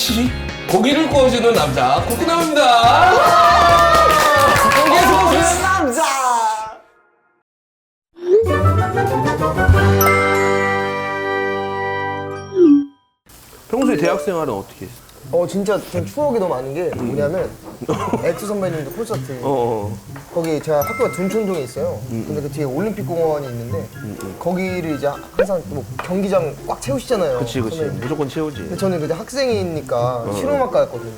역시 고기를 구워주는 남자 코코남입니다. 고기에서 오는 남자. 평소에 대학 생활은 어떻게 했어? 진짜 좀 추억이 너무 많은 게 뭐냐면 엑소 선배님도 콘서트 거기 제가 학교가 둔촌동에 있어요. 근데 그 뒤에 올림픽공원이 있는데 거기를 이제 항상 뭐 경기장 꽉 채우시잖아요. 그치 선배님들. 무조건 채우지. 근데 저는 그때 학생이니까 실용음악과였거든요.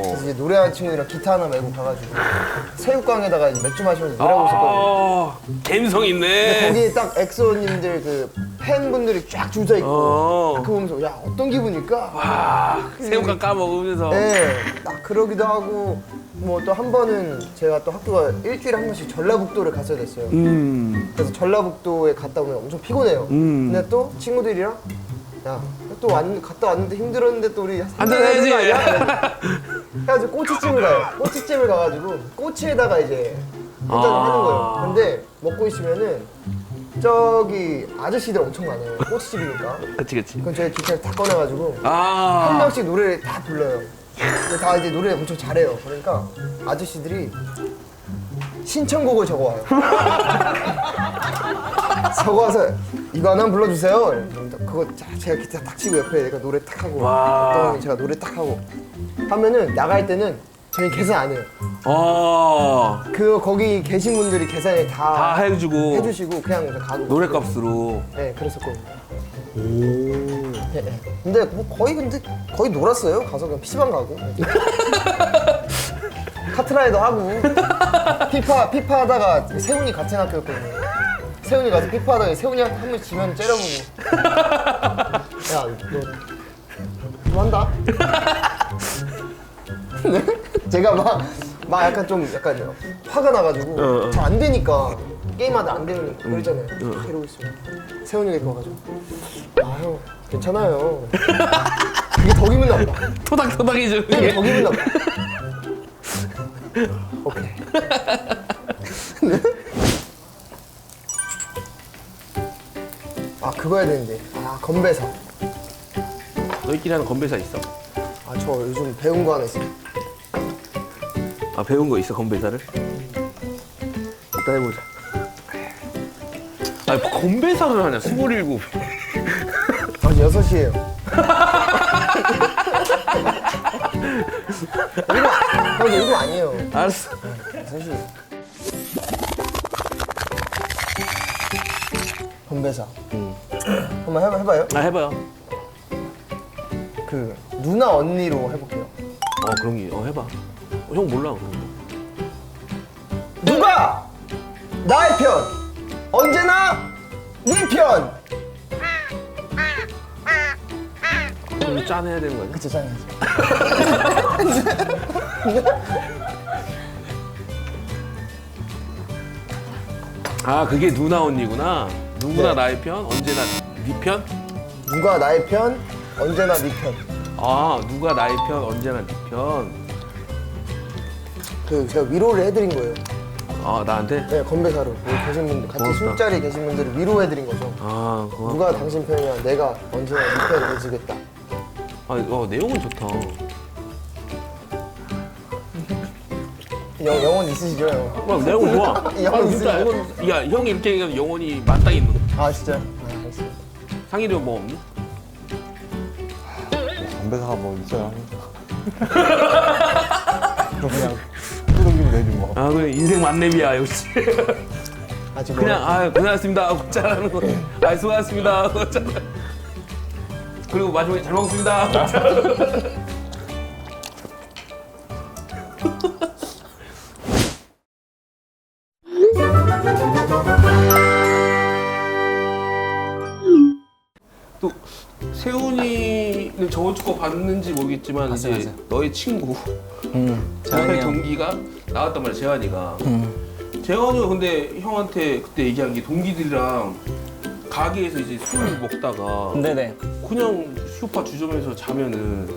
그래서 이제 노래하는 친구들이랑 기타 하나 메고 가가지고 새우깡에다가 이제 맥주 마시면서 노래하고 있었거든요. 감성 있네. 거기에 딱 엑소님들 그 팬분들이 쫙 줄 서 있고 그거 보면서 야 어떤 기분일까? 새우깡 까먹으면서. 네, 딱 그러기도 하고 뭐 또 한 번은 제가 또 학교가 일주일에 한 번씩 전라북도를 갔어야 됐어요. 그래서 전라북도에 갔다 오면 엄청 피곤해요. 근데 또 친구들이랑 야 또 갔다 왔는데 힘들었는데 또 우리 한잔 해야지. 거 아니야? 그래가지고 꼬치찜을 가요. 꼬치찜을 가가지고 꼬치에다가 이제 한잔을 하는 거예요. 근데 먹고 있으면은 저기 아저씨들 엄청 많아요. 꼬치집이니까. 그치. 그럼 저희 기타를 다 꺼내가지고 한 아. 명씩 노래를 다 불러요. 근데 다 이제 노래 엄청 잘해요. 그러니까 아저씨들이 신청곡을 적어와요. 적어와서 이거 하나 불러주세요. 그거 제가 기타 딱 치고 옆에 내가 노래 딱 하고 어떤 형이 제가 노래 딱 하고 하면은 나갈 때는 저희 계산 안 해요. 거기 계신 분들이 계산을 다 해주시고 그냥 가고 노래값으로. 네, 그랬었거든요. 네. 근데 뭐 거의 놀았어요. 가서 그냥 PC방 가고 카트라이더 하고 피파 하다가 세훈이 같은 학교였거든요. 세훈이 가서 피파 하다가 세훈이 한 번 지면 째려보고 야 너 좀 한다. 네? 제가 막 약간 화가 나가지고 잘 안 되니까 게임하다 안 되면 그러잖아요. 이러고 있으면 세훈이가 이렇게 와가지고 아 형 괜찮아요. 그게 더 기분 나빠. 토닥토닥 해주는 그게 게. 더 기분 나빠. 오케이. 네? 아 그거 해야 되는데 건배사. 너희끼리 하는 건배사 있어? 저 요즘 배운 거 하나 있어요. 배운 거 있어 건배사를? 이따 해보자. 건배사를 하냐 27. 아직 6시에요. 이거 아니에요. 알았어. 사실 건배사. 한번 해봐요. 해봐요. 그 누나 언니로 해볼게요. 그런 게 해봐. 형 몰라 그런 거. 누가 나의 편 언제나 네 편. 그럼 짠해야 되는 거 아니야? 그쵸 짱이지. 그게 누나 언니구나. 누구나 네. 나의 편, 언제나 네 편? 누가 나의 편 언제나 네 편. 누가 나의 편, 언제나 네 편. 제가 위로를 해드린 거예요. 나한테? 네, 건배사로 여기 계신 분들 같이 고맙다. 술자리에 계신 분들을 위로해드린 거죠. 고맙다. 누가 당신 편이야 내가 언제나 네 편 해주겠다. 내용은 좋다. 영혼 있으시죠 형? 내용 좋아. 영혼 진짜 있으시죠? 야, 형이 이렇게 얘기하면 영혼이 마땅히 있는 거. 진짜요? 알겠습니다. 상일이 뭐 없니? 건배사가 뭐 있어야 하니까. 그냥 뚜덕이면 되지 뭐. 그래 인생 만렙이야 역시. 아직 그냥 고생하셨습니다 하고 잘하는 거. 수고하셨습니다 하고 잘. 그리고 마지막에 잘 먹었습니다 하고 잘. 또 세훈이는 저번 주 거 봤는지 모르겠지만 봤어요. 너의 친구 재환이 너의 형. 동기가 나왔단 말이야 재환이가. 재환이가 근데 형한테 그때 얘기한 게 동기들이랑 가게에서 이제 술을 먹다가 네네. 그냥 소파 주점에서 자면은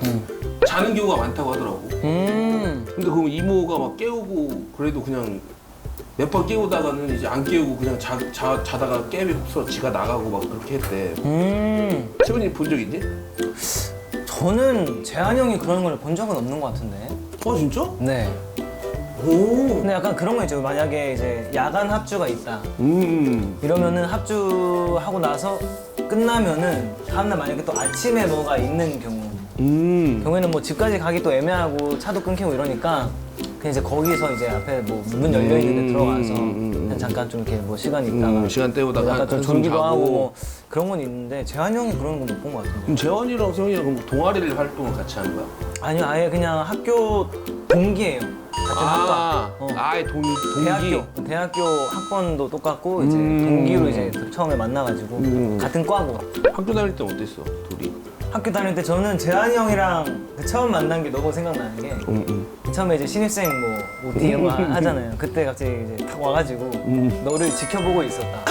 자는 경우가 많다고 하더라고. 근데 그럼 이모가 막 깨우고 그래도 그냥 몇 번 깨우다가는 이제 안 깨우고 그냥 자다가 깨면서 지가 나가고 막 그렇게 했대. 세훈이 본 적 있니? 저는 재한 형이 그런 걸 본 적은 없는 것 같은데. 진짜? 네. 오. 근데 약간 그런 거 있죠. 만약에 이제 야간 합주가 있다. 음. 이러면은 합주하고 나서 끝나면은 다음날 만약에 또 아침에 뭐가 있는 경우에는 뭐 집까지 가기 또 애매하고 차도 끊기고 이러니까 그냥 이제 거기서 이제 앞에 뭐 문 열려 있는데 들어가서 그냥 잠깐 좀 이렇게 뭐 시간 있다가 시간 때우다가 약간 좀 한숨 졸기도 자고. 하고 뭐 그런 건 있는데 재한 형이 그런 거 못 본 것 같은데. 그럼 재환이랑 세훈이랑 그럼 동아리를 활동을 같이 하는 거야? 아니요, 아예 그냥 학교 동기예요. 같은 학과. 아예 동기. 대학교 학번도 똑같고 이제 동기로 이제 처음에 만나가지고 같은 과고. 학교 다닐 때 어땠어, 둘이? 학교 다닐 때 저는 재한이 형이랑 처음 만난 게 너무 생각나는 게 처음에 이제 신입생 뭐 OT 이런 거 하잖아요. 그때 갑자기 이제 탁 와가지고 너를 지켜보고 있었다.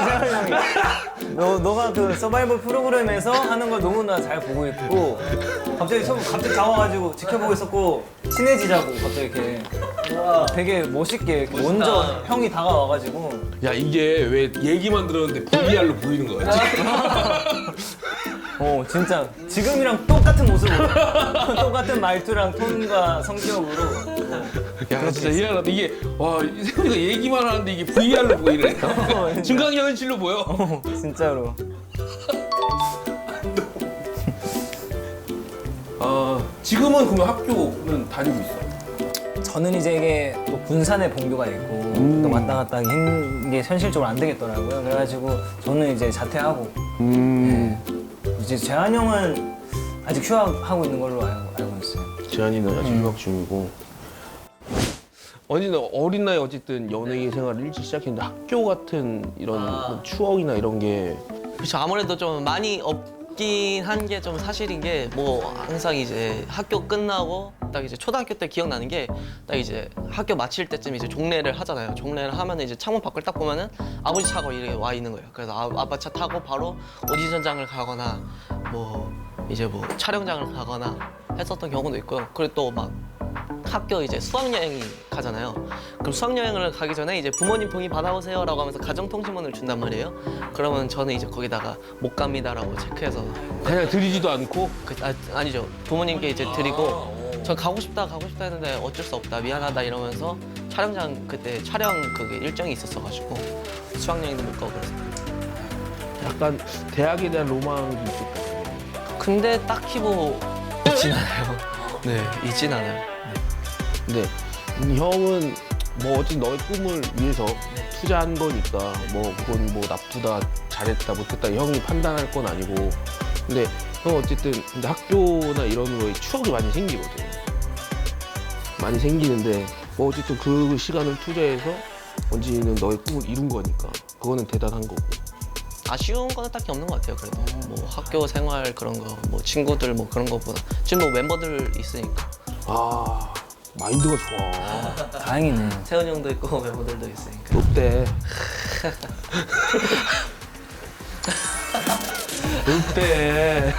재한이 형이 너가 그 서바이벌 프로그램에서 하는 걸 너무나 잘 보고 있고 갑자기 다와가지고 지켜보고 있었고 친해지자고 갑자기 이렇게 되게 멋있게 이렇게 먼저 형이 다가와가지고 야, 이게 왜 얘기만 들었는데 VR로 보이는 거야? 진짜 지금이랑 똑같은 모습으로 똑같은 말투랑 톤과 성격으로 야, 진짜 희한하다. 이게 와, 세훈이가 얘기만 하는데 이게 VR로 보이네. 증강현실로 보여. 진짜로. 지금은 그러면 학교는 다니고 있어? 저는 이제 이게 또 군산에 본교가 있고 또 왔다 갔다 하기 힘든 게 현실적으로 안 되겠더라고요. 그래가지고 저는 이제 자퇴하고 네. 이제 재한 형은 아직 휴학하고 있는 걸로 알고 있어요. 재환이는 아직 휴학 중이고. 언니는 어린 나이 어쨌든 연예인 생활을 일찍 시작했는데 학교 같은 이런 추억이나 이런 게 그렇죠. 아무래도 좀 많이 없긴 한 게 좀 사실인 게 뭐 항상 이제 학교 끝나고 딱 이제 초등학교 때 기억나는 게 딱 이제 학교 마칠 때쯤 이제 종례를 하잖아요. 종례를 하면 이제 창문 밖을 딱 보면은 아버지 차가 이렇게 와 있는 거예요. 그래서 아빠 차 타고 바로 오디션장을 가거나 뭐 이제 뭐 촬영장을 가거나 했었던 경우도 있고요. 그리고 또 막 학교 이제 수학여행 가잖아요. 그럼 수학여행을 가기 전에 이제 부모님 동의 받아오세요라고 하면서 가정통신문을 준단 말이에요. 그러면 저는 이제 거기다가 못 갑니다라고 체크해서 그냥 들이지도 않고 아니죠. 부모님께 이제 드리고 저 가고 싶다 했는데 어쩔 수 없다 미안하다 이러면서 촬영장 그때 촬영 그게 일정이 있었어가지고 수학여행도 못 가고 그랬어요. 약간 대학에 대한 로망도 있었고. 근데 딱히 뭐 있진 않아요. 네, 있진 않아요. 근데 형은 뭐 어쨌든 너의 꿈을 위해서 투자한 거니까 뭐 그건 뭐 나쁘다 잘했다 못했다 형이 판단할 건 아니고 근데 형 어쨌든 근데 학교나 이런 거에 추억이 많이 생기거든. 많이 생기는데 뭐 어쨌든 그 시간을 투자해서 언제는 너의 꿈을 이룬 거니까 그거는 대단한 거고. 아쉬운 거는 딱히 없는 것 같아요. 그래도 뭐 학교 생활 그런 거 뭐 친구들 뭐 그런 거보다 지금 뭐 멤버들 있으니까 마인드가 좋아. 다행이네. 세훈이 형도 있고 멤버들도 있으니까. 롯데. 롯데.